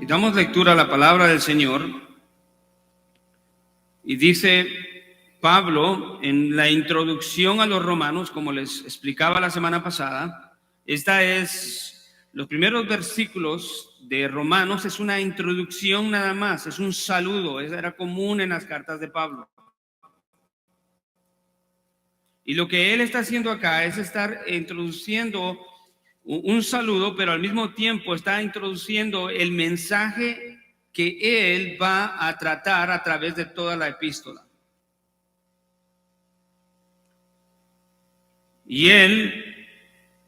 Y damos lectura a la palabra del Señor. Y dice Pablo en la introducción a los Romanos, como les explicaba la semana pasada, los primeros versículos de Romanos es una introducción nada más, es un saludo, era común en las cartas de Pablo. Y lo que él está haciendo acá es estar introduciendo un saludo, pero al mismo tiempo está introduciendo el mensaje que él va a tratar a través de toda la epístola. Y él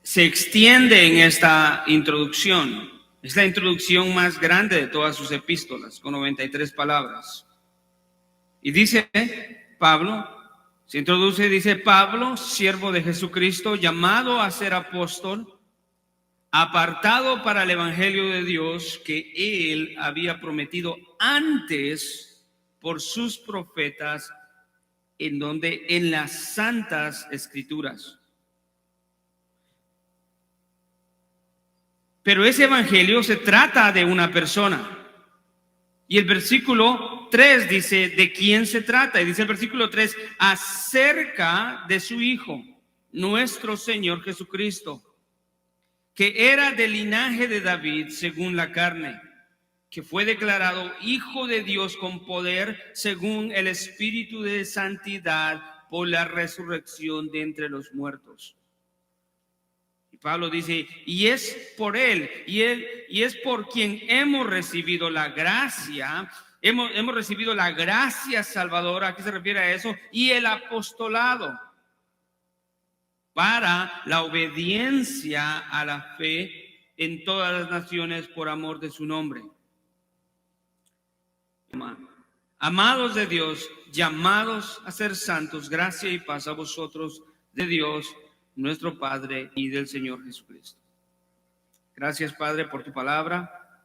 se extiende en esta introducción. Es la introducción más grande de todas sus epístolas, con 93 palabras. Y dice Pablo, se introduce, dice: Pablo, siervo de Jesucristo, llamado a ser apóstol, apartado para el evangelio de Dios que él había prometido antes por sus profetas, en las santas escrituras. Pero ese evangelio se trata de una persona. Y el versículo 3 dice de quién se trata. Y dice el versículo 3, acerca de su Hijo, nuestro Señor Jesucristo, que era del linaje de David según la carne, que fue declarado Hijo de Dios con poder según el Espíritu de santidad por la resurrección de entre los muertos. Y Pablo dice, y es por él, y es por quien hemos recibido la gracia, hemos recibido la gracia salvadora. ¿A qué se refiere a eso? Y el apostolado para la obediencia a la fe en todas las naciones por amor de su nombre. Amados de Dios, llamados a ser santos, gracia y paz a vosotros de Dios, nuestro Padre, y del Señor Jesucristo. Gracias, Padre, por tu palabra.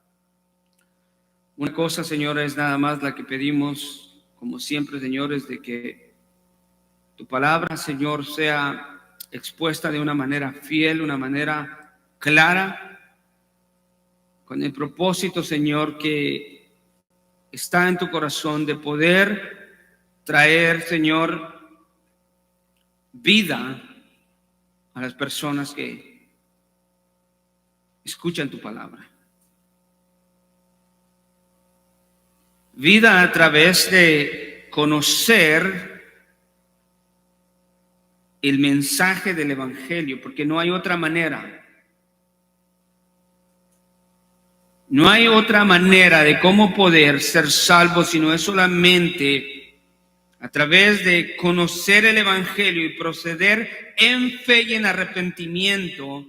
Una cosa, Señor, es nada más la que pedimos, como siempre, señores, de que tu palabra, Señor, sea expuesta de una manera fiel, una manera clara, con el propósito, Señor, que está en tu corazón de poder traer, Señor, vida a las personas que escuchan tu palabra. Vida a través de conocer el mensaje del evangelio, porque no hay otra manera. No hay otra manera de cómo poder ser salvo, si no es solamente a través de conocer el evangelio y proceder en fe y en arrepentimiento,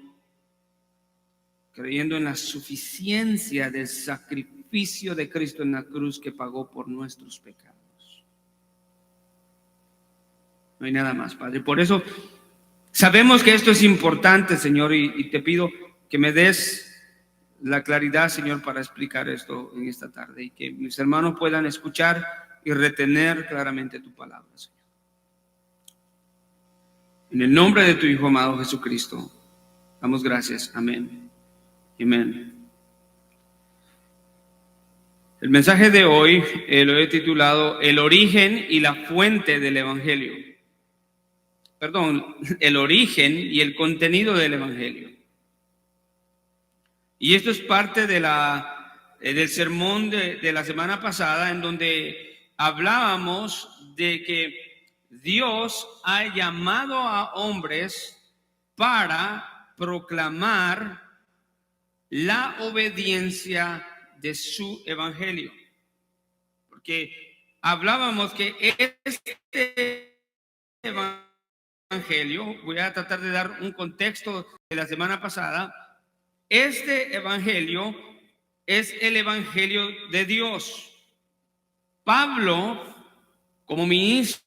creyendo en la suficiencia del sacrificio de Cristo en la cruz que pagó por nuestros pecados. No hay nada más, Padre. Por eso sabemos que esto es importante, Señor, y te pido que me des la claridad, Señor, para explicar esto en esta tarde, y que mis hermanos puedan escuchar y retener claramente tu palabra, Señor. En el nombre de tu Hijo amado Jesucristo, damos gracias. Amén. Amén. El mensaje de hoy lo he titulado El origen y la fuente del evangelio. El origen y el contenido del evangelio. Y esto es parte de del sermón de la semana pasada, en donde hablábamos de que Dios ha llamado a hombres para proclamar la obediencia de su evangelio. Porque hablábamos que este evangelio, voy a tratar de dar un contexto de la semana pasada. Este evangelio es el evangelio de Dios. Pablo, como ministro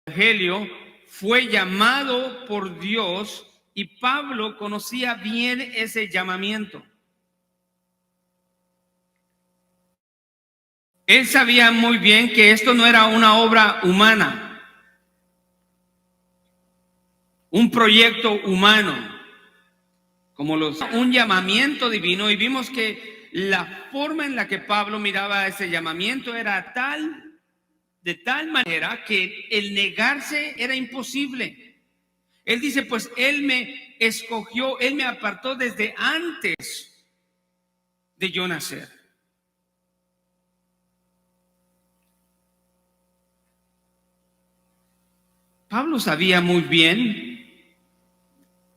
del evangelio, fue llamado por Dios, y Pablo conocía bien ese llamamiento. Él sabía muy bien que esto no era una obra humana, un proyecto humano, como un llamamiento divino. Y vimos que la forma en la que Pablo miraba ese llamamiento era de tal manera que el negarse era imposible. Él dice, pues Él me escogió, Él me apartó desde antes de yo nacer. Pablo sabía muy bien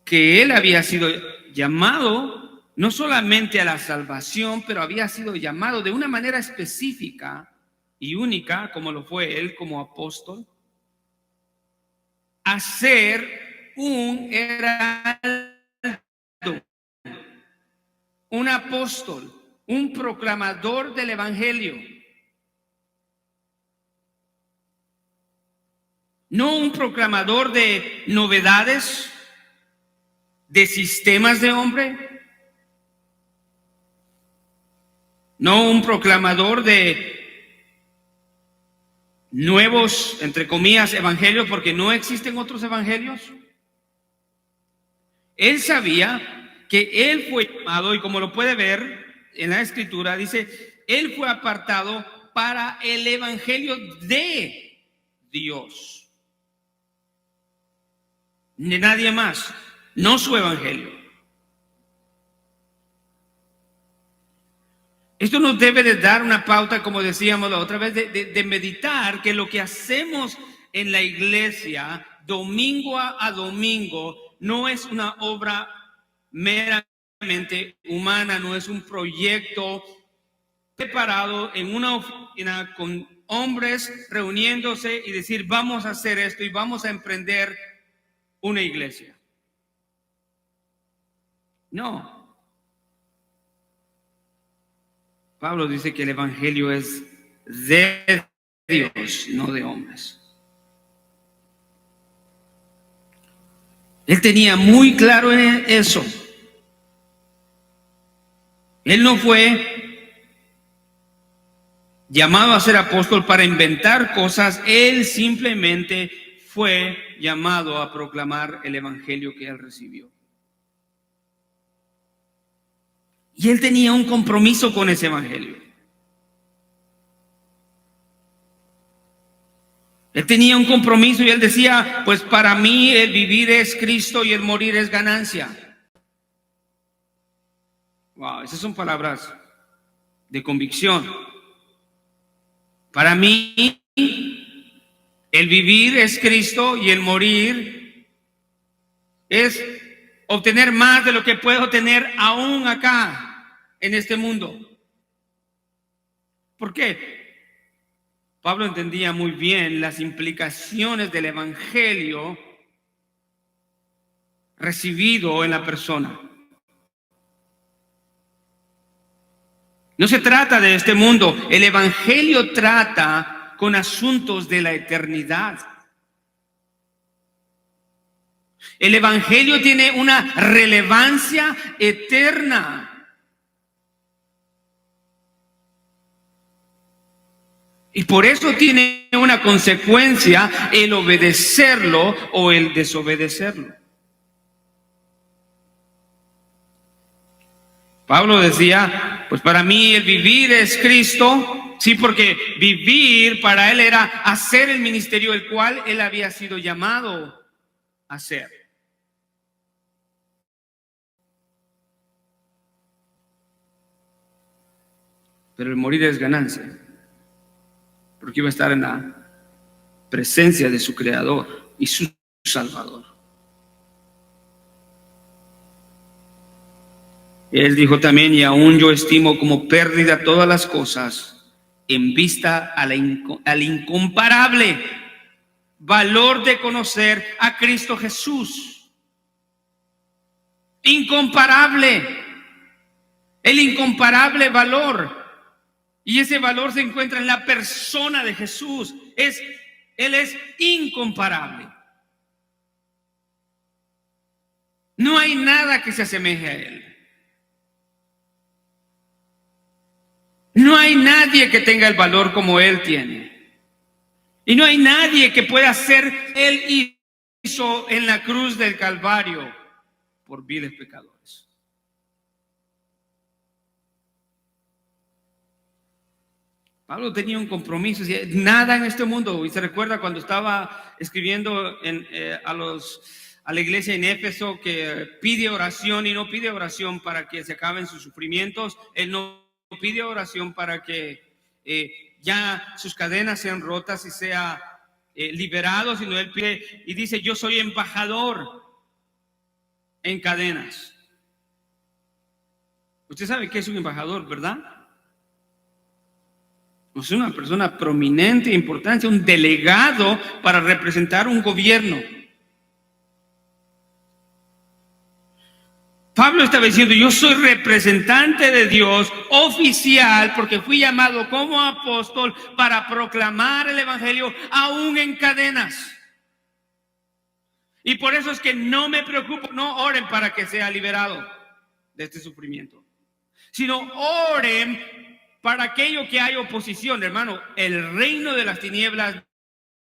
que él había sido llamado no solamente a la salvación, pero había sido llamado de una manera específica y única, como lo fue él como apóstol, a ser un heraldo, un apóstol, un proclamador del evangelio. No un proclamador de novedades, de sistemas de hombre, no un proclamador de nuevos, entre comillas, evangelios, porque no existen otros evangelios. Él sabía que él fue llamado, y como lo puede ver en la escritura, dice, él fue apartado para el evangelio de Dios. De nadie más, no su evangelio. Esto nos debe de dar una pauta, como decíamos la otra vez, de meditar que lo que hacemos en la iglesia domingo a domingo no es una obra meramente humana, no es un proyecto preparado en una oficina con hombres reuniéndose y decir vamos a hacer esto y vamos a emprender una iglesia. No. Pablo dice que el evangelio es de Dios, no de hombres. Él tenía muy claro eso. Él no fue llamado a ser apóstol para inventar cosas. Él simplemente fue llamado a proclamar el evangelio que él recibió. Y él tenía un compromiso con ese evangelio. Él tenía un compromiso y él decía, pues para mí el vivir es Cristo y el morir es ganancia. Wow, esas son palabras de convicción. Para mí el vivir es Cristo y el morir es obtener más de lo que puedo tener aún acá en este mundo. ¿Por qué? Pablo entendía muy bien las implicaciones del evangelio recibido en la persona. No se trata de este mundo. El evangelio trata con asuntos de la eternidad. El evangelio tiene una relevancia eterna. Y por eso tiene una consecuencia el obedecerlo o el desobedecerlo. Pablo decía, pues para mí el vivir es Cristo, sí, porque vivir para él era hacer el ministerio el cual él había sido llamado a hacer. Pero el morir es ganancia, porque iba a estar en la presencia de su Creador y su Salvador. Él dijo también, y aún yo estimo como pérdida todas las cosas en vista al incomparable valor de conocer a Cristo Jesús. Incomparable, el incomparable valor. Y ese valor se encuentra en la persona de Jesús. Él es incomparable. No hay nada que se asemeje a Él. No hay nadie que tenga el valor como Él tiene. Y no hay nadie que pueda hacer Él hizo en la cruz del Calvario por viles pecadores. Pablo tenía un compromiso, decía, nada en este mundo. Y se recuerda cuando estaba escribiendo a la iglesia en Éfeso, que pide oración, y no pide oración para que se acaben sus sufrimientos. Él no pide oración para que ya sus cadenas sean rotas y sea liberado, sino él pide y dice: yo soy embajador en cadenas. Usted sabe que es un embajador, ¿verdad? No es una persona prominente, importante, un delegado para representar un gobierno. Pablo estaba diciendo: yo soy representante de Dios oficial, porque fui llamado como apóstol para proclamar el evangelio aún en cadenas. Y por eso es que no me preocupo, no oren para que sea liberado de este sufrimiento, sino oren para aquello que hay oposición. Hermano, el reino de las tinieblas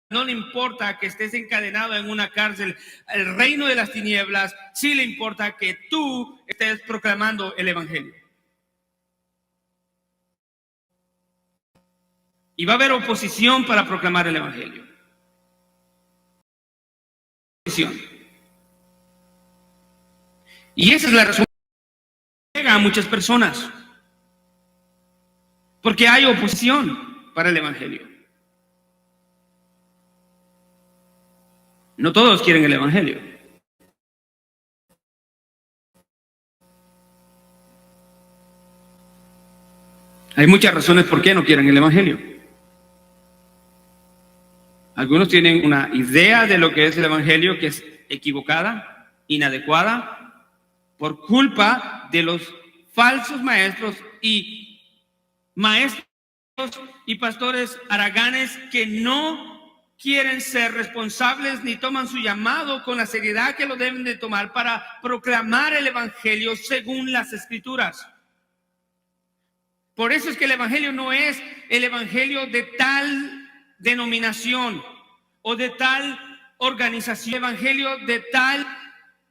no le importa que estés encadenado en una cárcel. El reino de las tinieblas sí le importa que tú estés proclamando el evangelio. Y va a haber oposición para proclamar el evangelio. Y esa es la razón que llega a muchas personas, porque hay oposición para el evangelio. No todos quieren el evangelio. Hay muchas razones por qué no quieren el evangelio. Algunos tienen una idea de lo que es el evangelio que es equivocada, inadecuada, por culpa de los falsos maestros y pastores haraganes que no quieren ser responsables ni toman su llamado con la seriedad que lo deben de tomar para proclamar el evangelio según las escrituras. Por eso es que el evangelio no es el evangelio de tal denominación o de tal organización, evangelio de tal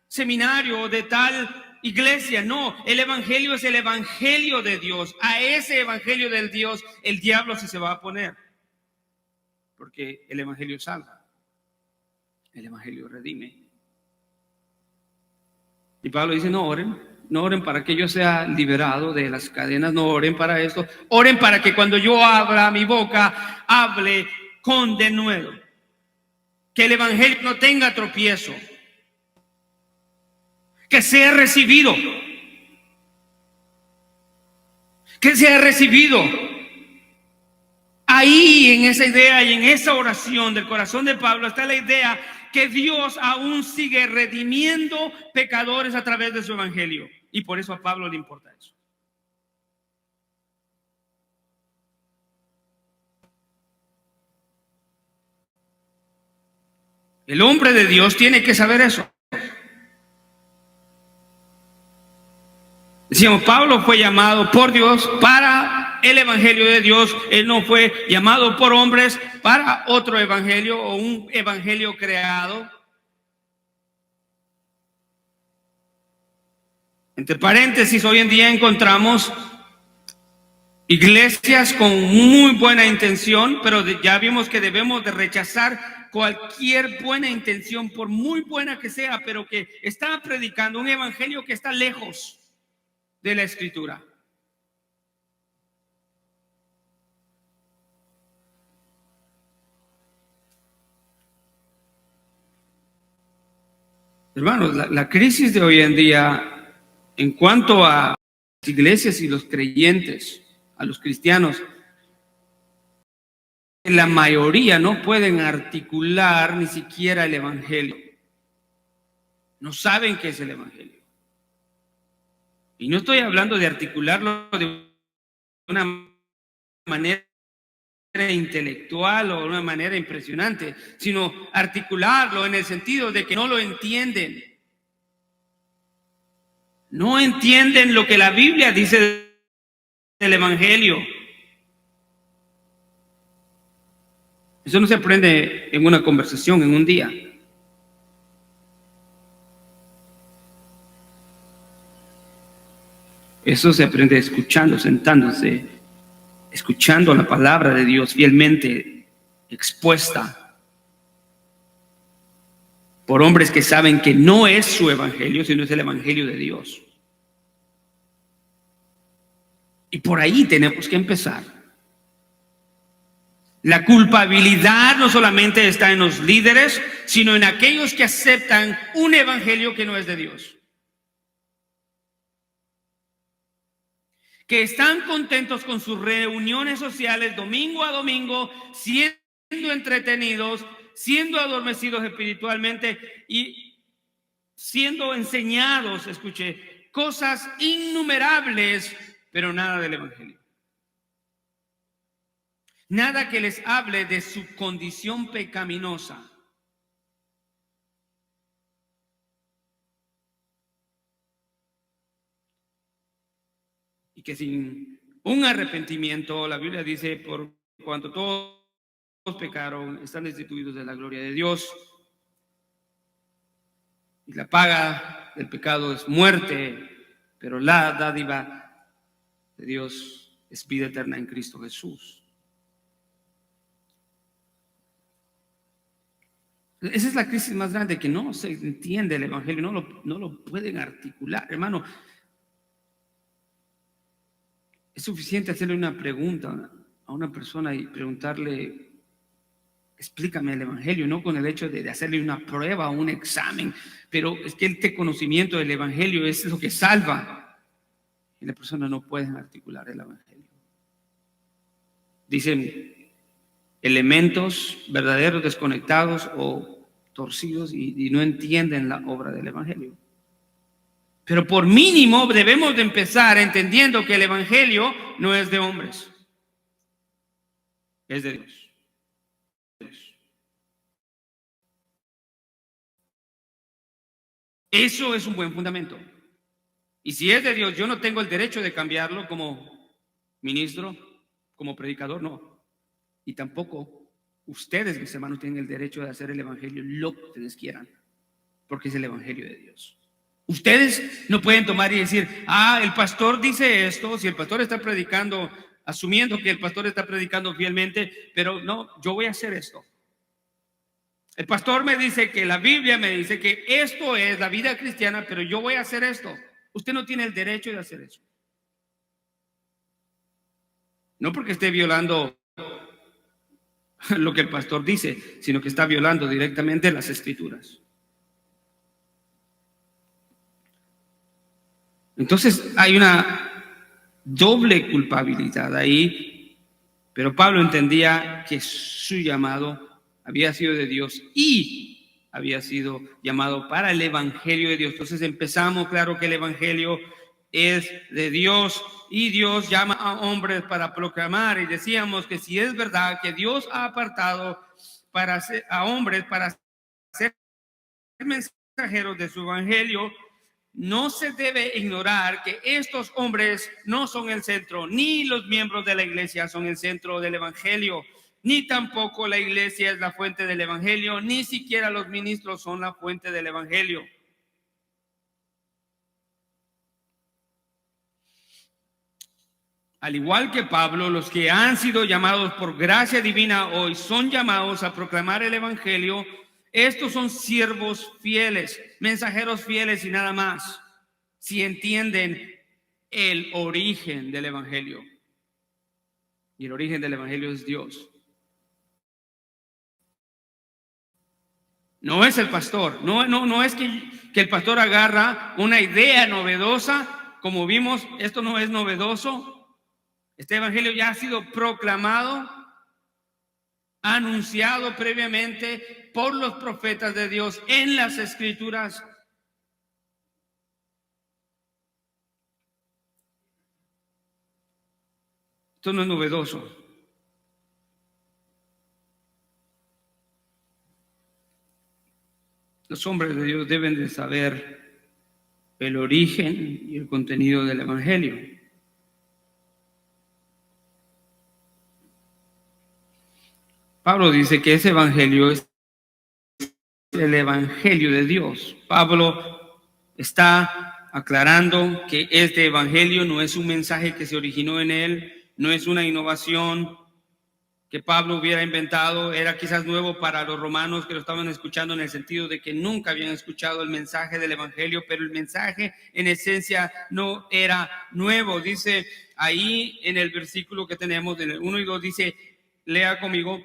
seminario o de tal iglesia. No, el evangelio es el evangelio de Dios. A ese evangelio del Dios el diablo sí se va a oponer, porque el evangelio salva, el evangelio redime. Y Pablo dice: no oren para que yo sea liberado de las cadenas, no oren para esto, oren para que cuando yo abra mi boca, hable con denuedo, que el evangelio no tenga tropiezo, que sea recibido, Ahí en esa idea y en esa oración del corazón de Pablo está la idea que Dios aún sigue redimiendo pecadores a través de su evangelio. Y por eso a Pablo le importa eso. El hombre de Dios tiene que saber eso. Decíamos, Pablo fue llamado por Dios para el evangelio de Dios. Él no fue llamado por hombres para otro evangelio o un evangelio creado. Entre paréntesis, hoy en día encontramos iglesias con muy buena intención, pero ya vimos que debemos de rechazar cualquier buena intención, por muy buena que sea, pero que está predicando un evangelio que está lejos de la escritura. Hermanos, la crisis de hoy en día en cuanto a las iglesias y los creyentes, a los cristianos, la mayoría no pueden articular ni siquiera el evangelio. No saben qué es el evangelio. Y no estoy hablando de articularlo de una manera intelectual o de una manera impresionante, sino articularlo en el sentido de que no lo entienden. No entienden lo que la Biblia dice del evangelio. Eso no se aprende en una conversación, en un día. Eso se aprende escuchando, sentándose escuchando la palabra de Dios fielmente expuesta por hombres que saben que no es su evangelio, sino es el evangelio de Dios. Y por ahí tenemos que empezar. La culpabilidad no solamente está en los líderes, sino en aquellos que aceptan un evangelio que no es de Dios. Que están contentos con sus reuniones sociales domingo a domingo, siendo entretenidos, siendo adormecidos espiritualmente y siendo enseñados, escuche, cosas innumerables, pero nada del evangelio. Nada que les hable de su condición pecaminosa. Y que sin un arrepentimiento, la Biblia dice, por cuanto todos pecaron, están destituidos de la gloria de Dios. Y la paga del pecado es muerte, pero la dádiva de Dios es vida eterna en Cristo Jesús. Esa es la crisis más grande, que no se entiende el evangelio, no lo pueden articular, hermano. Es suficiente hacerle una pregunta a una persona y preguntarle, explícame el evangelio, no con el hecho de hacerle una prueba o un examen, pero es que este conocimiento del evangelio es lo que salva. Y la persona no puede articular el evangelio. Dicen elementos verdaderos desconectados o torcidos y no entienden la obra del evangelio. Pero por mínimo debemos de empezar entendiendo que el evangelio no es de hombres, es de Dios. Eso es un buen fundamento. Y si es de Dios, yo no tengo el derecho de cambiarlo como ministro, como predicador, no. Y tampoco ustedes, mis hermanos, tienen el derecho de hacer el evangelio lo que ustedes quieran, porque es el evangelio de Dios. Ustedes no pueden tomar y decir, el pastor dice esto, si el pastor está predicando, asumiendo que el pastor está predicando fielmente, pero no, yo voy a hacer esto. El pastor me dice que la Biblia me dice que esto es la vida cristiana, pero yo voy a hacer esto. Usted no tiene el derecho de hacer eso. No porque esté violando lo que el pastor dice, sino que está violando directamente las escrituras. Entonces hay una doble culpabilidad ahí, pero Pablo entendía que su llamado había sido de Dios y había sido llamado para el evangelio de Dios. Entonces empezamos, claro que el evangelio es de Dios y Dios llama a hombres para proclamar, y decíamos que si es verdad que Dios ha apartado a hombres para ser mensajeros de su evangelio, no se debe ignorar que estos hombres no son el centro, ni los miembros de la iglesia son el centro del evangelio, ni tampoco la iglesia es la fuente del evangelio, ni siquiera los ministros son la fuente del evangelio. Al igual que Pablo, los que han sido llamados por gracia divina hoy son llamados a proclamar el evangelio. Estos son siervos fieles, mensajeros fieles y nada más, si entienden el origen del evangelio. Y el origen del evangelio es Dios. No es el pastor, no es que el pastor agarra una idea novedosa, como vimos, esto no es novedoso. Este evangelio ya ha sido proclamado, anunciado previamente por los profetas de Dios en las escrituras. Esto no es novedoso. Los hombres de Dios deben de saber el origen y el contenido del evangelio. Pablo dice que ese evangelio es el evangelio de Dios. Pablo está aclarando que este evangelio no es un mensaje que se originó en él, no es una innovación que Pablo hubiera inventado, era quizás nuevo para los romanos que lo estaban escuchando en el sentido de que nunca habían escuchado el mensaje del evangelio, pero el mensaje en esencia no era nuevo. Dice ahí en el versículo que tenemos, en el 1 y 2, dice, lea conmigo,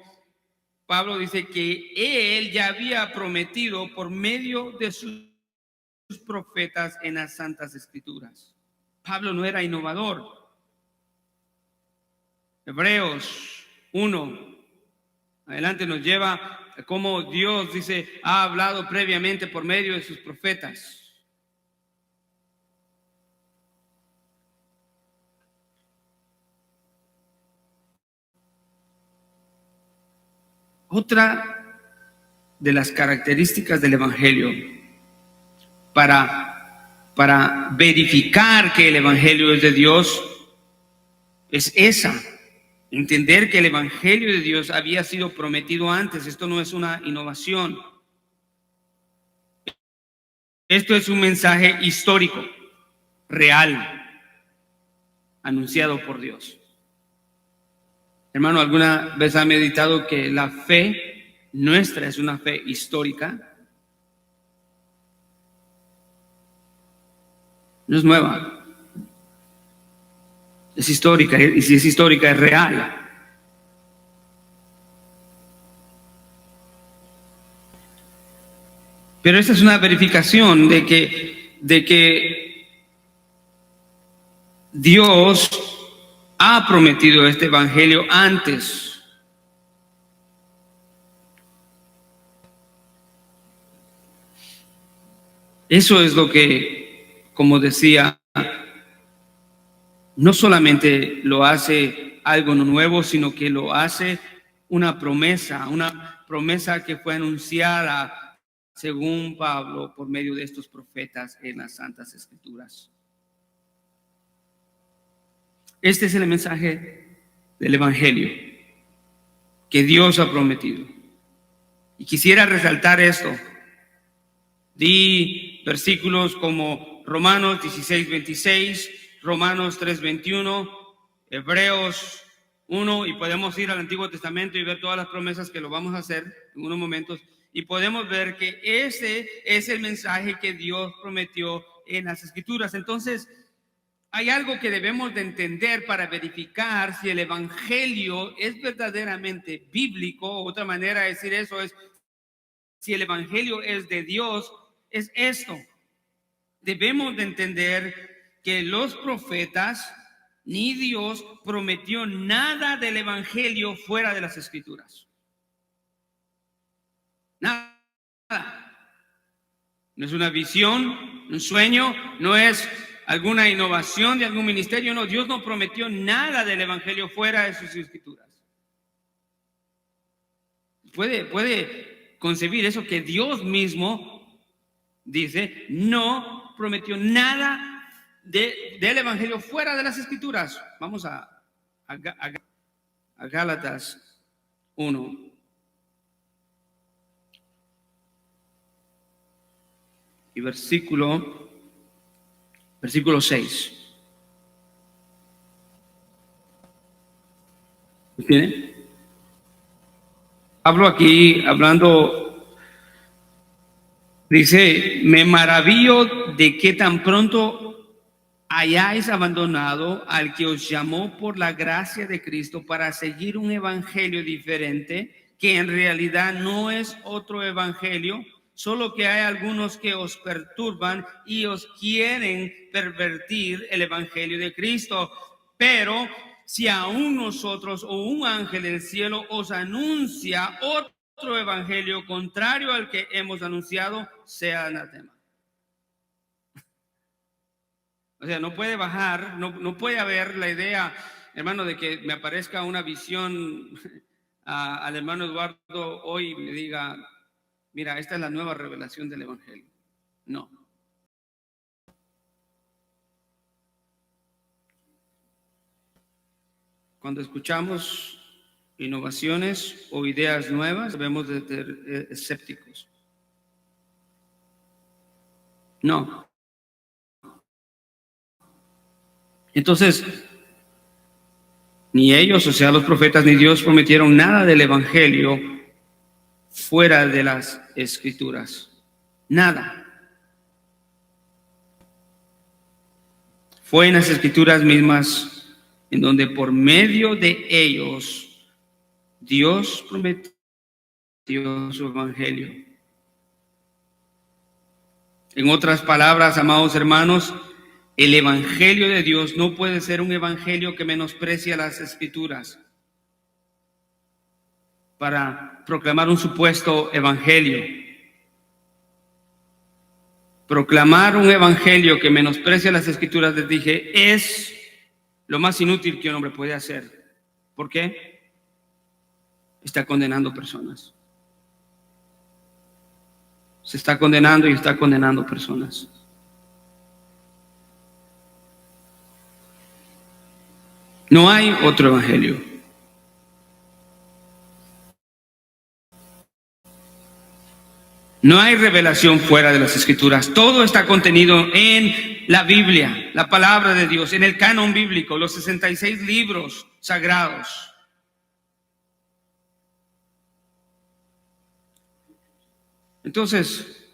Pablo dice que él ya había prometido por medio de sus profetas en las Santas Escrituras. Pablo no era innovador. Hebreos 1 adelante nos lleva a cómo Dios dice, ha hablado previamente por medio de sus profetas. Otra de las características del evangelio para verificar que el evangelio es de Dios es esa. Entender que el evangelio de Dios había sido prometido antes. Esto no es una innovación. Esto es un mensaje histórico, real, anunciado por Dios. Hermano, ¿alguna vez ha meditado que la fe nuestra es una fe histórica? No es nueva. Es histórica, y si es histórica es real. Pero esta es una verificación de que Dios ha prometido este evangelio antes. Eso es lo que, como decía, no solamente lo hace algo nuevo, sino que lo hace una promesa que fue anunciada, según Pablo, por medio de estos profetas en las Santas Escrituras. Este es el mensaje del evangelio que Dios ha prometido. Y quisiera resaltar esto. Di versículos como Romanos 16:26, Romanos 3:21, Hebreos 1, y podemos ir al Antiguo Testamento y ver todas las promesas, que lo vamos a hacer en unos momentos, y podemos ver que ese es el mensaje que Dios prometió en las Escrituras. Entonces, hay algo que debemos de entender para verificar si el evangelio es verdaderamente bíblico. Otra manera de decir eso es, si el evangelio es de Dios, es esto. Debemos de entender que los profetas ni Dios prometió nada del evangelio fuera de las Escrituras. Nada. No es una visión, un sueño, no es alguna innovación de algún ministerio. No, Dios no prometió nada del evangelio fuera de sus Escrituras. Puede concebir eso, que Dios mismo dice, no prometió nada del evangelio fuera de las Escrituras. Vamos a Gálatas 1. Y versículo 6. ¿Tiene? Hablo aquí, hablando, dice, me maravillo de que tan pronto hayáis abandonado al que os llamó por la gracia de Cristo para seguir un evangelio diferente, que en realidad no es otro evangelio, solo que hay algunos que os perturban y os quieren pervertir el evangelio de Cristo. Pero si aún nosotros o un ángel del cielo os anuncia otro evangelio contrario al que hemos anunciado, sea anatema. O sea, no puede bajar, no puede haber la idea, hermano, de que me aparezca una visión al hermano Eduardo hoy y me diga, mira, esta es la nueva revelación del evangelio. No. Cuando escuchamos innovaciones o ideas nuevas, debemos de ser escépticos. No. Entonces, Ni ellos, o sea, los profetas, ni Dios prometieron nada del evangelio fuera de las escrituras. Nada. Fue en las escrituras mismas en donde por medio de ellos Dios prometió su evangelio. En otras palabras, amados hermanos, el evangelio de Dios no puede ser un evangelio que menosprecia las escrituras para proclamar un supuesto evangelio. Proclamar un evangelio que menosprecia las escrituras, les dije, es lo más inútil que un hombre puede hacer. ¿Por qué? Está condenando personas. Se está condenando y está condenando personas. No hay otro evangelio. No hay revelación fuera de las escrituras. Todo está contenido en la Biblia, la palabra de Dios, en el canon bíblico, los 66 libros sagrados. Entonces,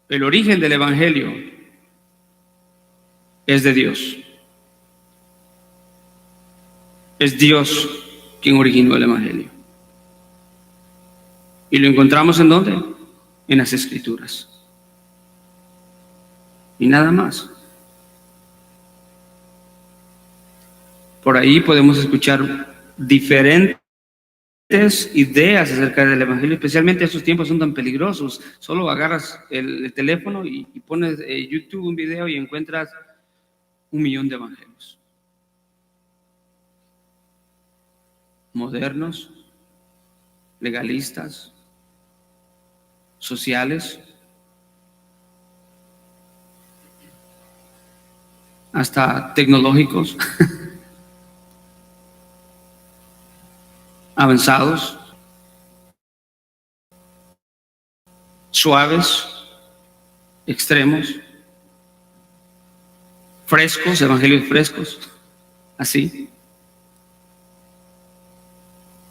el origen del evangelio es de Dios. Es Dios quien originó el evangelio. ¿Y lo encontramos en dónde? En las escrituras. Y nada más. Por ahí podemos escuchar diferentes ideas acerca del evangelio, especialmente estos tiempos son tan peligrosos. Solo agarras el teléfono y pones YouTube un video y encuentras 1,000,000 de evangelios. Modernos, legalistas, sociales, hasta tecnológicos, avanzados, suaves, extremos, frescos, evangelios frescos, así.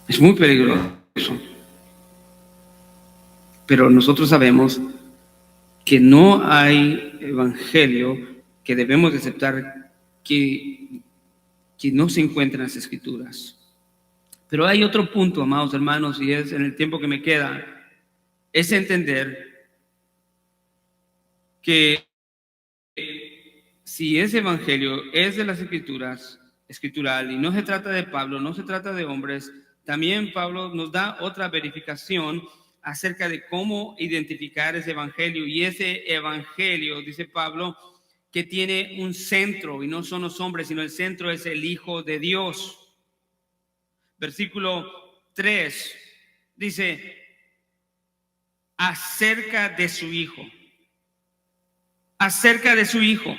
Es muy peligroso. Pero nosotros sabemos que no hay evangelio que debemos de aceptar que no se encuentra en las escrituras. Pero hay otro punto, amados hermanos, y es en el tiempo que me queda, es entender que si ese evangelio es de las escrituras, escritural, y no se trata de Pablo, no se trata de hombres, también Pablo nos da otra verificación acerca de cómo identificar ese evangelio. Y ese evangelio, dice Pablo, que tiene un centro, y no son los hombres, sino el centro es el Hijo de Dios. Versículo 3 dice, acerca de su Hijo. Acerca de su Hijo.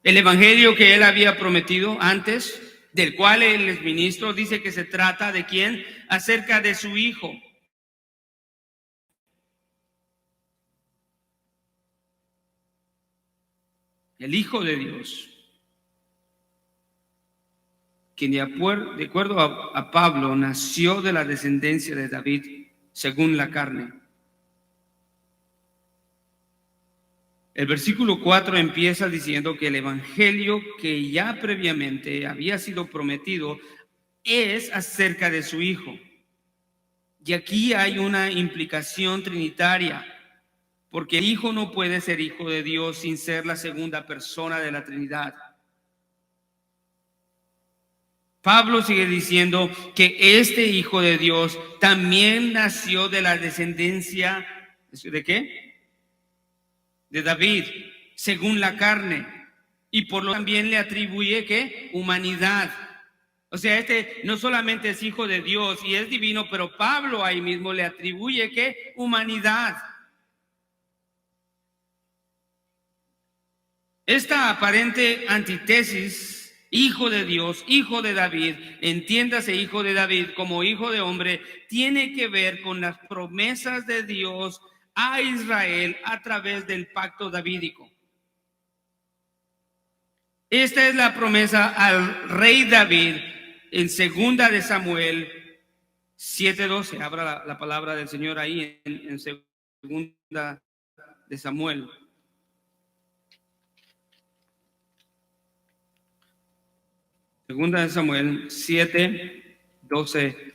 El evangelio que él había prometido antes, del cual él es ministro, dice que se trata de quién, acerca de su Hijo. El Hijo de Dios, quien de acuerdo a Pablo nació de la descendencia de David según la carne. El versículo 4 empieza diciendo que el evangelio que ya previamente había sido prometido es acerca de su Hijo. Y aquí hay una implicación trinitaria, porque el Hijo no puede ser Hijo de Dios sin ser la segunda persona de la Trinidad. Pablo sigue diciendo que este Hijo de Dios también nació de la descendencia, ¿de qué? De David, según la carne, y por lo también le atribuye ¿qué? Humanidad. O sea, este no solamente es Hijo de Dios y es divino, pero Pablo ahí mismo le atribuye ¿qué? Humanidad. Esta aparente antítesis, Hijo de Dios, Hijo de David, entiéndase Hijo de David como Hijo de hombre, tiene que ver con las promesas de Dios a Israel a través del pacto davídico. Esta es la promesa al rey David en 2 de Samuel 7:12. Abra la palabra del Señor ahí en 2 de Samuel. Segunda de Samuel 7:12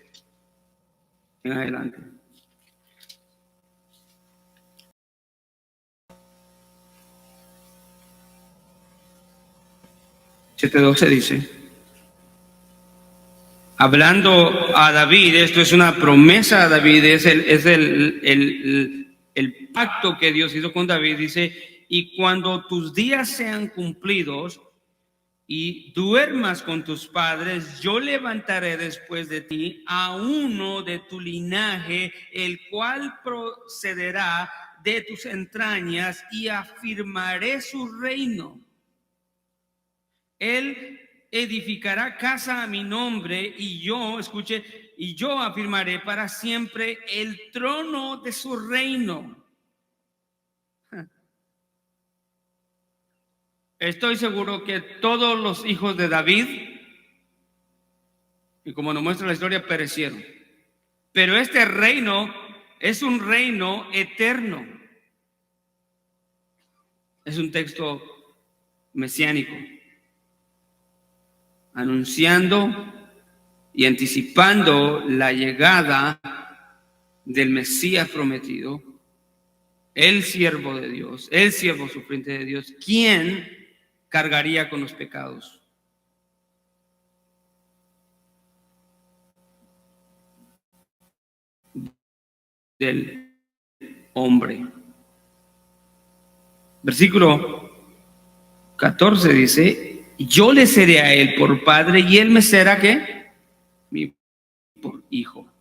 en adelante. (7:12) dice, hablando a David, esto es una promesa a David, es el pacto que Dios hizo con David. Dice, y cuando tus días sean cumplidos y duermas con tus padres, yo levantaré después de ti a uno de tu linaje, el cual procederá de tus entrañas, y afirmaré su reino. Él edificará casa a mi nombre, y yo, escuche, y yo afirmaré para siempre el trono de su reino. Estoy seguro que todos los hijos de David, y como nos muestra la historia, perecieron. Pero este reino es un reino eterno. Es un texto mesiánico, anunciando y anticipando la llegada del Mesías prometido, el siervo de Dios, el siervo sufriente de Dios, quien cargaría con los pecados. Del hombre. Versículo 14 dice, yo le seré a él por padre y él me será ¿qué? Mi por hijo.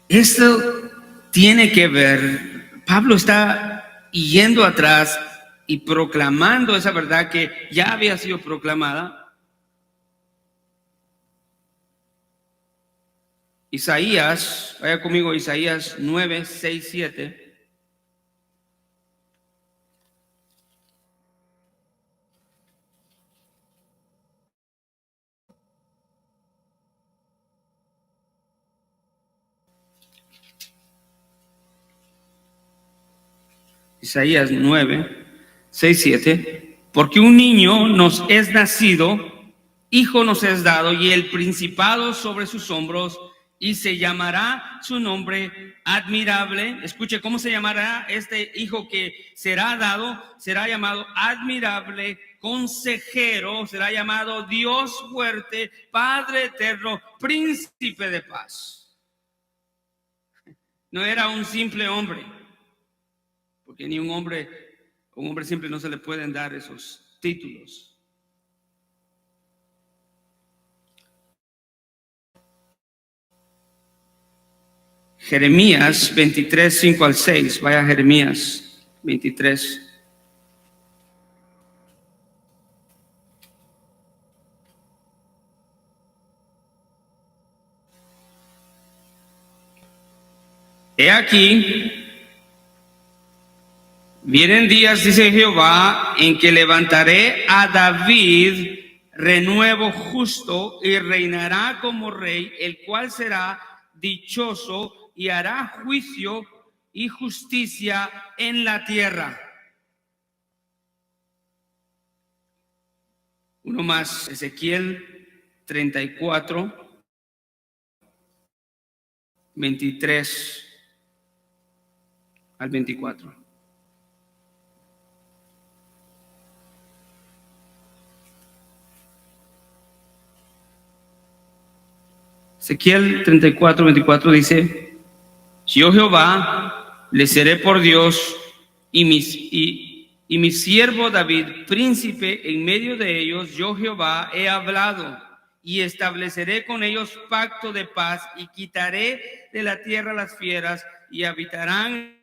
Esto tiene que ver, Pablo está yendo atrás y proclamando esa verdad que ya había sido proclamada. Isaías, vaya conmigo, Isaías 9, 6, 7. Isaías 9, 6, 7. Porque un niño nos es nacido, hijo nos es dado, y el principado sobre sus hombros, y se llamará su nombre admirable. Escuche, ¿cómo se llamará este hijo que será dado? Será llamado admirable, consejero, será llamado Dios fuerte, Padre eterno, príncipe de paz. No era un simple hombre, porque ni un hombre simple no se le pueden dar esos títulos. Jeremías 23, 5 al 6. Vaya Jeremías 23. He aquí, vienen días, dice Jehová, en que levantaré a David renuevo justo, y reinará como rey, el cual será dichoso y hará juicio y justicia en la tierra. Uno más, Ezequiel 34, 23 al 24. Ezequiel 34, 24 dice, yo Jehová le seré por Dios, y mi siervo David, príncipe en medio de ellos. Yo Jehová he hablado, y estableceré con ellos pacto de paz, y quitaré de la tierra las fieras, y habitarán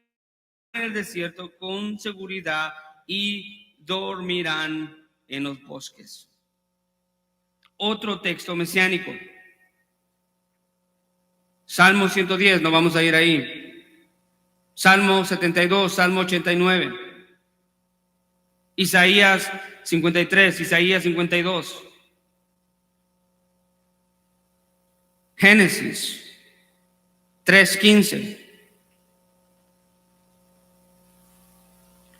en el desierto con seguridad, y dormirán en los bosques. Otro texto mesiánico, Salmo 110, no vamos a ir ahí. Salmo 72, Salmo 89, Isaías 53, Isaías 52, Génesis 3:15.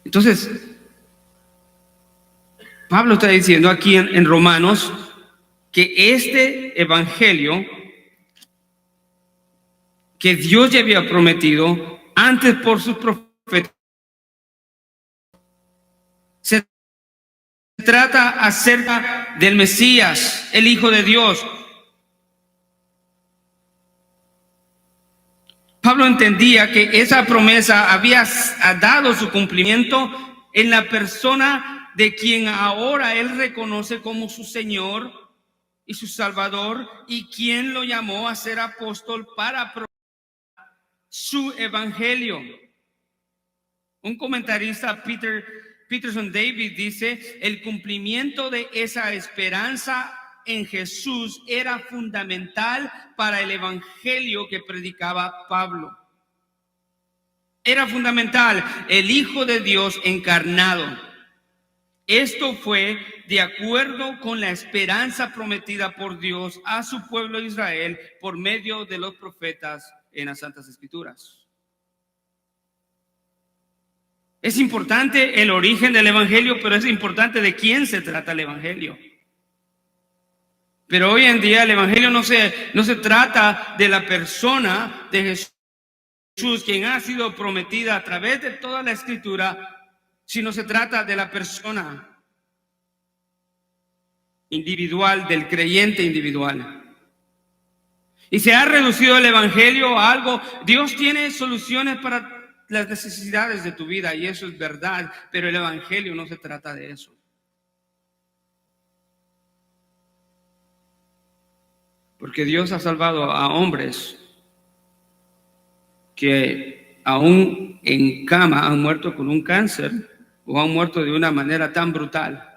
Entonces, Pablo está diciendo aquí en Romanos que este evangelio que Dios ya había prometido antes por sus profetas se trata acerca del Mesías, el Hijo de Dios. Pablo entendía que esa promesa había dado su cumplimiento en la persona de quien ahora él reconoce como su Señor y su Salvador, y quien lo llamó a ser apóstol para proclamar su evangelio. Un comentarista, Peterson David, dice: el cumplimiento de esa esperanza en Jesús era fundamental para el evangelio que predicaba Pablo. Era fundamental, el Hijo de Dios encarnado. Esto fue de acuerdo con la esperanza prometida por Dios a su pueblo Israel por medio de los profetas en las Santas Escrituras. Es importante el origen del evangelio, pero es importante de quién se trata el evangelio. Pero hoy en día el evangelio no se trata de la persona de Jesús, quien ha sido prometida a través de toda la Escritura, sino se trata de la persona individual, del creyente individual. Y se ha reducido el evangelio a algo. Dios tiene soluciones para las necesidades de tu vida, y eso es verdad, pero el evangelio no se trata de eso. Porque Dios ha salvado a hombres que aún en cama han muerto con un cáncer o han muerto de una manera tan brutal.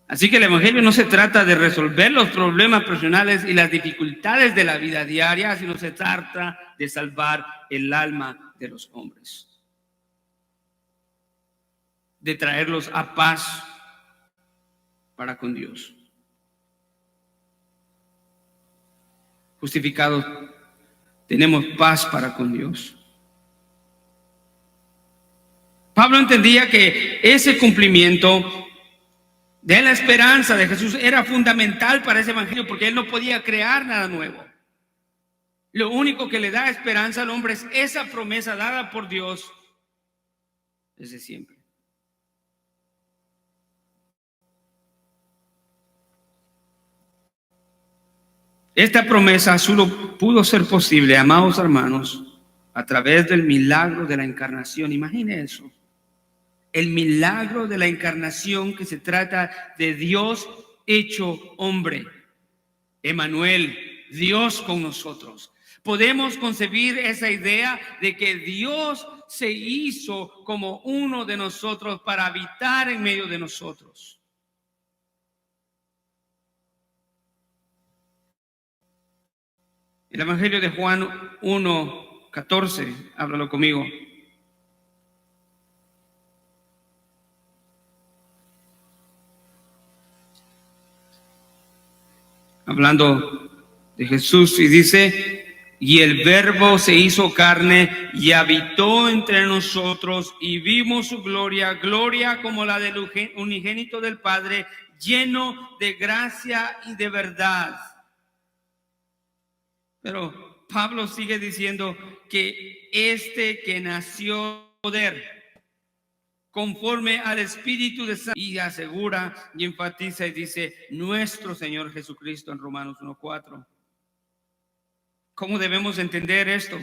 Así que el evangelio no se trata de resolver los problemas personales y las dificultades de la vida diaria, sino se trata de salvar el alma de los hombres, de traerlos a paz para con Dios. Justificados, tenemos paz para con Dios. Pablo entendía que ese cumplimiento de la esperanza de Jesús era fundamental para ese evangelio, porque él no podía crear nada nuevo. Lo único que le da esperanza al hombre es esa promesa dada por Dios desde siempre. Esta promesa solo pudo ser posible, amados hermanos, a través del milagro de la encarnación. Imagine eso. El milagro de la encarnación, que se trata de Dios hecho hombre. Emmanuel, Dios con nosotros. Podemos concebir esa idea de que Dios se hizo como uno de nosotros para habitar en medio de nosotros. El Evangelio de Juan 1:14, háblalo conmigo. Hablando de Jesús, y dice: y el Verbo se hizo carne y habitó entre nosotros, y vimos su gloria, gloria como la del unigénito del Padre, lleno de gracia y de verdad. Pero Pablo sigue diciendo que este que nació poder conforme al Espíritu de Santo, y asegura y enfatiza y dice: nuestro Señor Jesucristo, en Romanos 1:4. ¿Cómo debemos entender esto?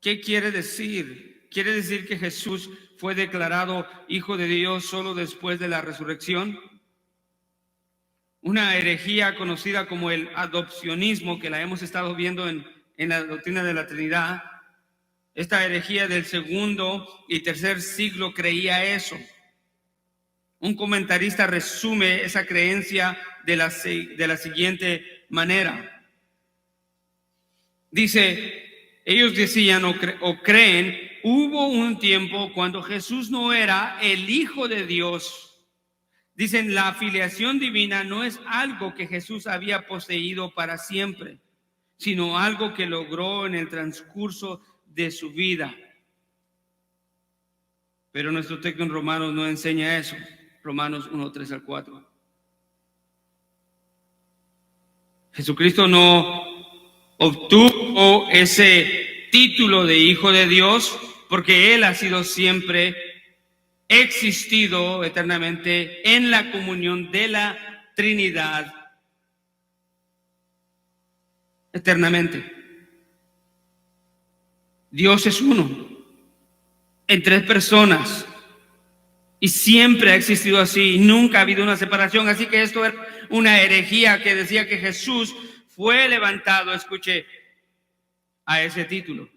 ¿Qué quiere decir? ¿Quiere decir que Jesús fue declarado Hijo de Dios solo después de la resurrección? Una herejía conocida como el adopcionismo, que la hemos estado viendo en la doctrina de la Trinidad. Esta herejía del segundo y tercer siglo creía eso. Un comentarista resume esa creencia de la siguiente manera: Dice, ellos decían o creen, hubo un tiempo cuando Jesús no era el Hijo de Dios. Dicen, la filiación divina no es algo que Jesús había poseído para siempre, sino algo que logró en el transcurso de su vida. Pero nuestro texto en Romanos no enseña eso. Romanos 1, 3 al 4. Jesucristo no obtuvo ese título de Hijo de Dios porque Él ha sido siempre existido eternamente en la comunión de la Trinidad eternamente. Dios es uno en tres personas y siempre ha existido así, nunca ha habido una separación. Así que esto era una herejía que decía que Jesús fue levantado, escuche, a ese título.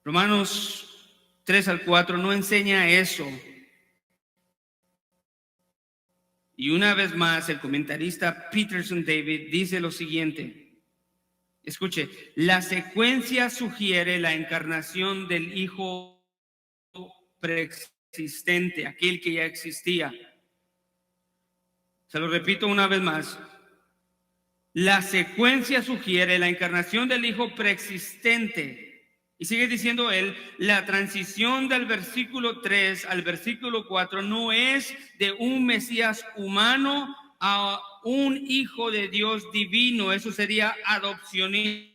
Romanos 3 al 4 no enseña eso. Y una vez más, el comentarista Peterson David dice lo siguiente. Escuche, la secuencia sugiere la encarnación del Hijo preexistente, aquel que ya existía. Se lo repito una vez más. La secuencia sugiere la encarnación del Hijo preexistente. Y sigue diciendo él, la transición del versículo 3 al versículo 4 no es de un Mesías humano a un Hijo de Dios divino. Eso sería adopcionismo.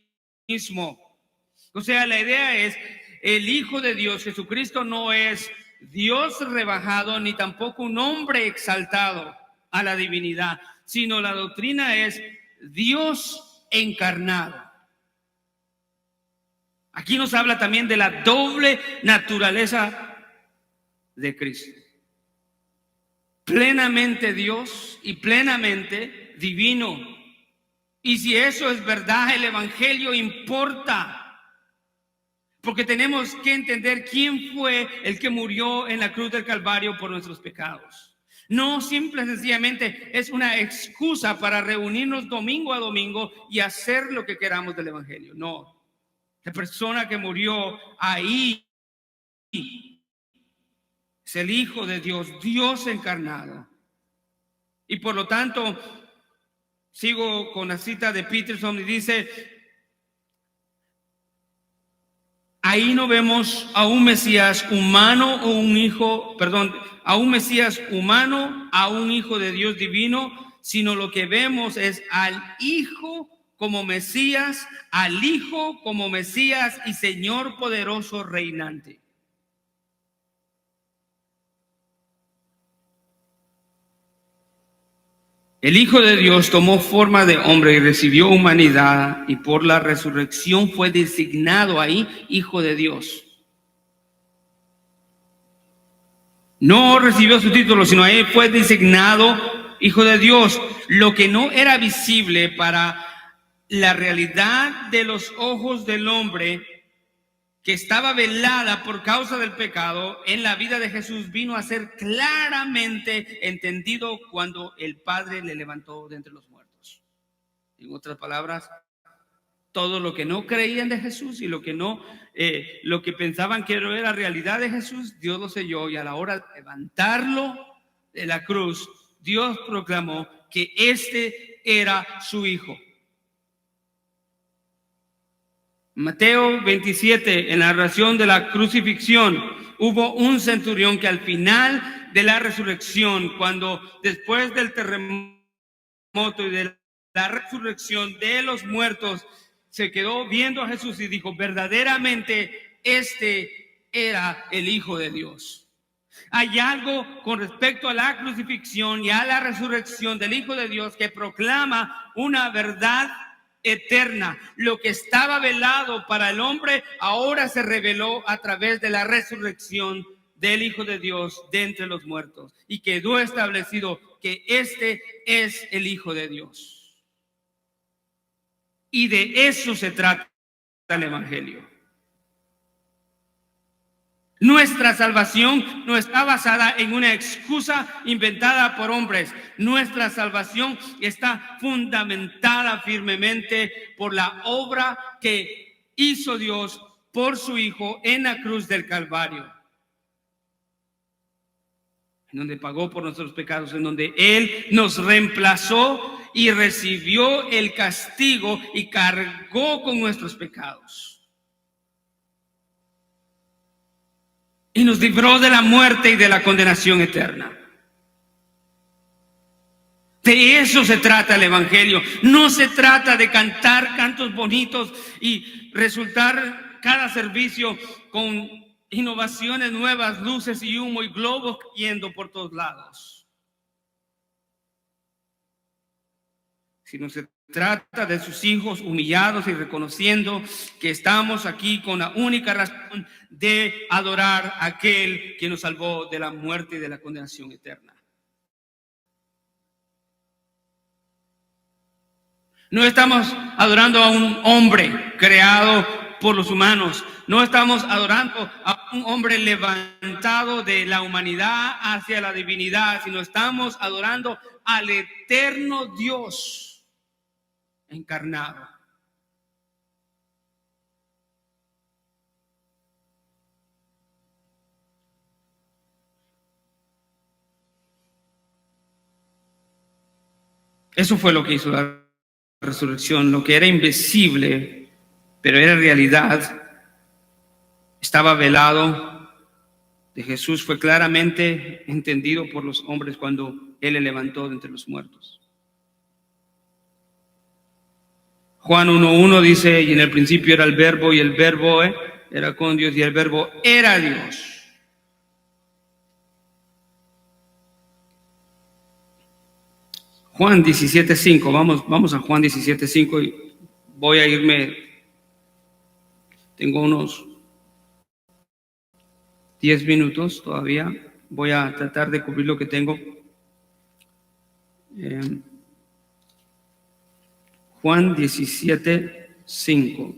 O sea, la idea es, el Hijo de Dios, Jesucristo, no es Dios rebajado ni tampoco un hombre exaltado a la divinidad, sino la doctrina es Dios encarnado. Aquí nos habla también de la doble naturaleza de Cristo. Plenamente Dios y plenamente divino. Y si eso es verdad, el Evangelio importa. Porque tenemos que entender quién fue el que murió en la cruz del Calvario por nuestros pecados. No simple y sencillamente es una excusa para reunirnos domingo a domingo y hacer lo que queramos del Evangelio. No. La persona que murió ahí es el Hijo de Dios, Dios encarnado. Y por lo tanto, sigo con la cita de Peterson y dice, ahí no vemos a un Mesías humano o un hijo, a un Mesías humano, a un Hijo de Dios divino, sino lo que vemos es al Hijo como Mesías, al Hijo como Mesías y Señor poderoso reinante. El Hijo de Dios tomó forma de hombre y recibió humanidad, y por la resurrección fue designado ahí Hijo de Dios. No recibió su título, sino ahí fue designado Hijo de Dios. Lo que no era visible para la realidad de los ojos del hombre, que estaba velada por causa del pecado, en la vida de Jesús vino a ser claramente entendido cuando el Padre le levantó de entre los muertos. En otras palabras, todo lo que no creían de Jesús y lo que pensaban que no era realidad de Jesús, Dios lo selló, y a la hora de levantarlo de la cruz, Dios proclamó que este era su Hijo. Mateo 27, en la narración de la crucifixión, hubo un centurión que al final de la resurrección, cuando después del terremoto y de la resurrección de los muertos, se quedó viendo a Jesús y dijo, verdaderamente este era el Hijo de Dios. Hay algo con respecto a la crucifixión y a la resurrección del Hijo de Dios que proclama una verdad eterna. Lo que estaba velado para el hombre ahora se reveló a través de la resurrección del Hijo de Dios de entre los muertos, y quedó establecido que este es el Hijo de Dios. Y de eso se trata el Evangelio. Nuestra salvación no está basada en una excusa inventada por hombres. Nuestra salvación está fundamentada firmemente por la obra que hizo Dios por su Hijo en la cruz del Calvario, en donde pagó por nuestros pecados, en donde Él nos reemplazó y recibió el castigo y cargó con nuestros pecados. Y nos libró de la muerte y de la condenación eterna. De eso se trata el Evangelio. No se trata de cantar cantos bonitos y resultar cada servicio con innovaciones nuevas, luces y humo y globos yendo por todos lados. Sino se trata de sus hijos humillados y reconociendo que estamos aquí con la única razón de adorar a aquel que nos salvó de la muerte y de la condenación eterna. No estamos adorando a un hombre creado por los humanos. No estamos adorando a un hombre levantado de la humanidad hacia la divinidad, sino estamos adorando al eterno Dios encarnado. Eso fue lo que hizo la resurrección. Lo que era invisible, pero era realidad, estaba velado de Jesús, fue claramente entendido por los hombres cuando Él le levantó de entre los muertos. Juan 1:1 dice: y en el principio era el verbo, y el verbo era con Dios, y el verbo era Dios. Juan 17:5, vamos a Juan 17:5 y voy a irme, tengo unos 10 minutos todavía, voy a tratar de cubrir lo que tengo. Juan 17:5.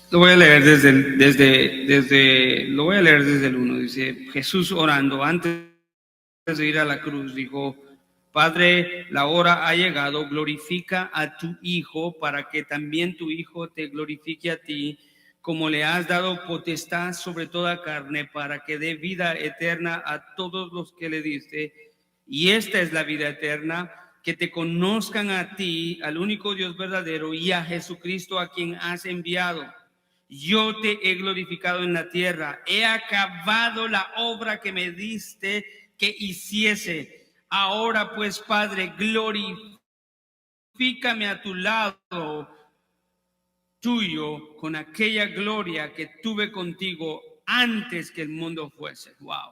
Lo voy a leer desde el 1. Dice: Jesús orando antes de ir a la cruz dijo: Padre, la hora ha llegado, glorifica a tu Hijo para que también tu Hijo te glorifique a ti, como le has dado potestad sobre toda carne, para que dé vida eterna a todos los que le diste. Y esta es la vida eterna, que te conozcan a ti, al único Dios verdadero, y a Jesucristo a quien has enviado. Yo te he glorificado en la tierra, he acabado la obra que me diste que hiciese. Ahora pues, Padre, glorifícame a tu lado tuyo con aquella gloria que tuve contigo antes que el mundo fuese. Wow.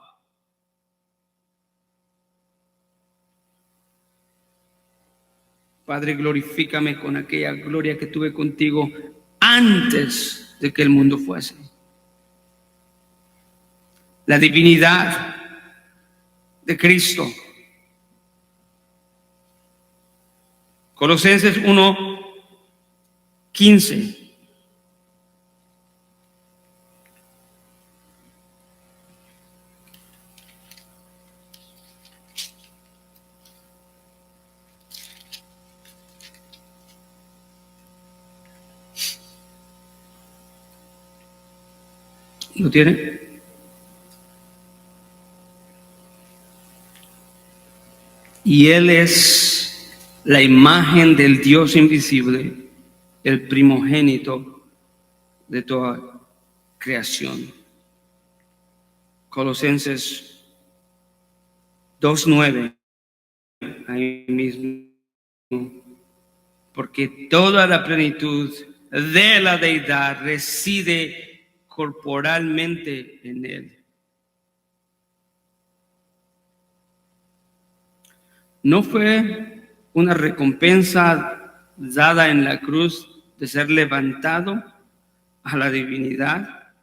Padre, glorifícame con aquella gloria que tuve contigo antes de que el mundo fuese. La divinidad de Cristo. Colosenses 1:15. ¿Lo tiene? Y Él es la imagen del Dios invisible, el primogénito de toda creación. Colosenses 2:9, ahí mismo. Porque toda la plenitud de la deidad reside corporalmente en Él. ¿No fue una recompensa dada en la cruz de ser levantado a la divinidad?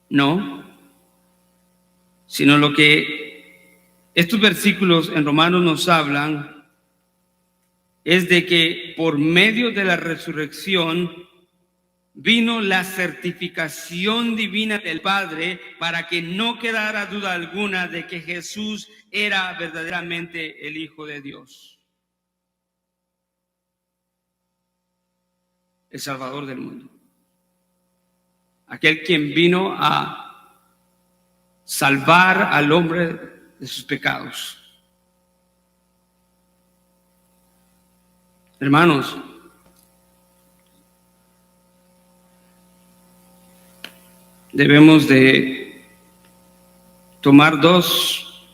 No. sino lo que estos versículos en Romanos nos hablan es de que por medio de la resurrección vino la certificación divina del Padre para que no quedara duda alguna de que Jesús era verdaderamente el Hijo de Dios, el Salvador del mundo, aquel quien vino a salvar al hombre de sus pecados. Hermanos, debemos de tomar dos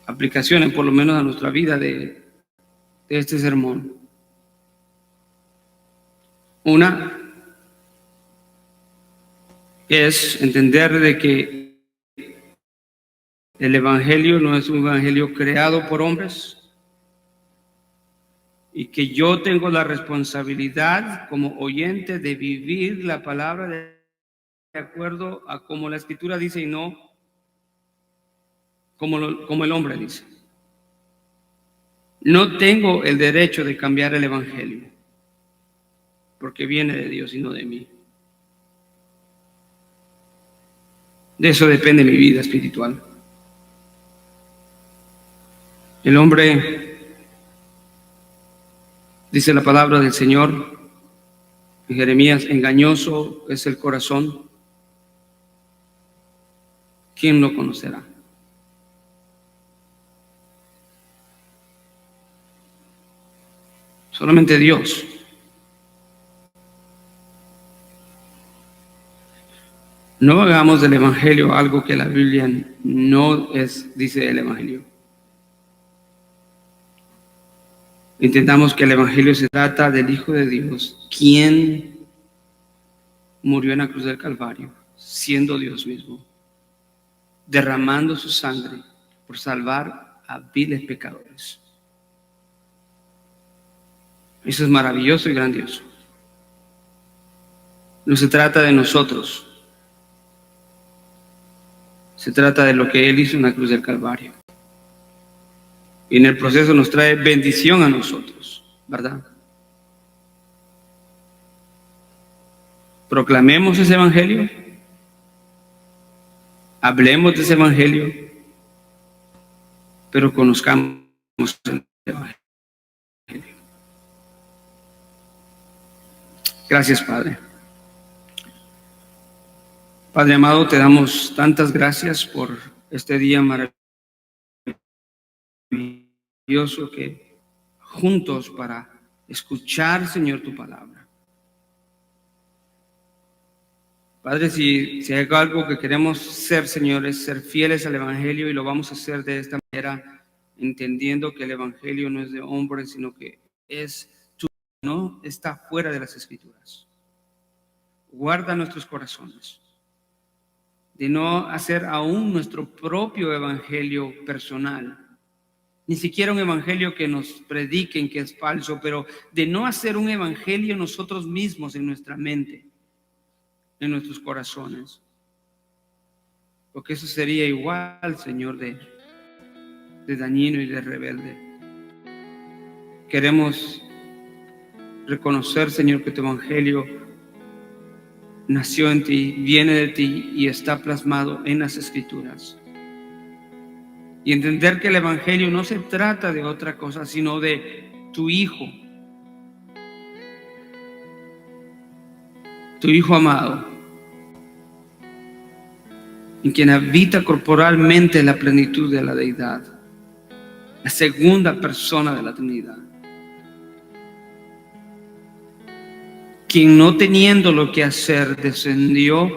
aplicaciones, por lo menos a nuestra vida, de este sermón. Una es entender de que el Evangelio no es un Evangelio creado por hombres y que yo tengo la responsabilidad como oyente de vivir la palabra de acuerdo a como la Escritura dice y no como el hombre dice. No tengo el derecho de cambiar el Evangelio porque viene de Dios y no de mí. De eso depende mi vida espiritual. El hombre, dice la palabra del Señor en Jeremías, engañoso es el corazón. ¿Quién lo conocerá? Solamente Dios. No hagamos del Evangelio algo que la Biblia no dice el Evangelio. Entendamos que el Evangelio se trata del Hijo de Dios, quien murió en la cruz del Calvario, siendo Dios mismo, derramando su sangre por salvar a viles pecadores. Eso es maravilloso y grandioso. No se trata de nosotros. Se trata de lo que Él hizo en la cruz del Calvario. Y en el proceso nos trae bendición a nosotros, ¿verdad? Proclamemos ese Evangelio. Hablemos de ese Evangelio. Pero conozcamos el Evangelio. Gracias, Padre. Padre amado, te damos tantas gracias por este día maravilloso que juntos para escuchar, Señor, tu palabra. Padre, si hay algo que queremos ser, Señor, es ser fieles al Evangelio, y lo vamos a hacer de esta manera, entendiendo que el Evangelio no es de hombres, sino que es tuyo, no está fuera de las Escrituras. Guarda nuestros corazones de no hacer aún nuestro propio evangelio personal, ni siquiera un evangelio que nos prediquen que es falso, pero de no hacer un evangelio nosotros mismos en nuestra mente, en nuestros corazones, porque eso sería igual, Señor, de dañino y de rebelde. Queremos reconocer, Señor, que tu evangelio nació en ti, viene de ti y está plasmado en las Escrituras. Y entender que el Evangelio no se trata de otra cosa, sino de tu Hijo amado, en quien habita corporalmente la plenitud de la deidad, la segunda persona de la Trinidad, quien no teniendo lo que hacer descendió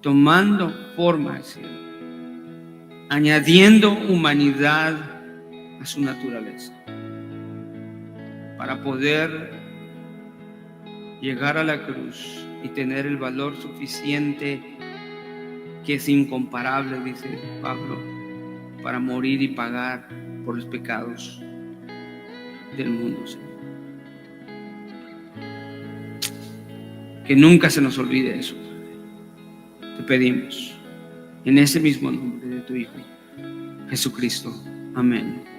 tomando forma de cielo, añadiendo humanidad a su naturaleza para poder llegar a la cruz y tener el valor suficiente, que es incomparable, dice Pablo, para morir y pagar por los pecados del mundo, Señor. Que nunca se nos olvide eso. Te pedimos en ese mismo nombre de tu Hijo, Jesucristo. Amén.